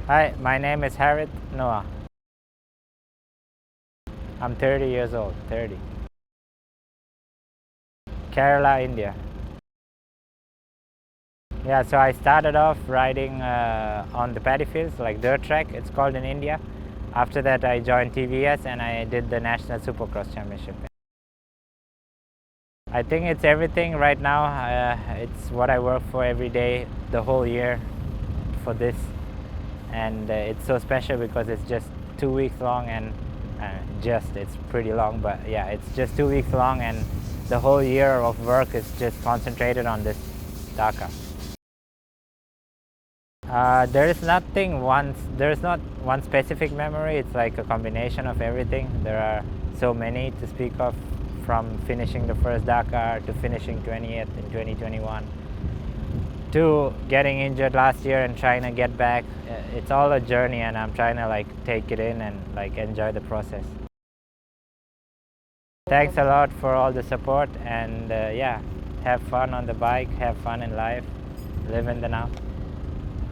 Hi, my name is Harith Noah. I'm 30 years old, 30. Kerala, India. Yeah, so I started off riding on the paddy fields, like dirt track, it's called in India. After that, I joined TVS and I did the National Supercross Championship. I think it's everything right now. It's what I work for every day, the whole year for this. And it's so special because it's just 2 weeks long and it's pretty long, but yeah, it's just 2 weeks long and the whole year of work is just concentrated on this Dakar. There's not one specific memory. It's like a combination of everything. There are so many to speak of, from finishing the first Dakar to finishing 20th in 2021 to getting injured last year and trying to get back. It's all a journey and I'm trying to take it in and enjoy the process. Thanks a lot for all the support and yeah, have fun on the bike, have fun in life, live in the now.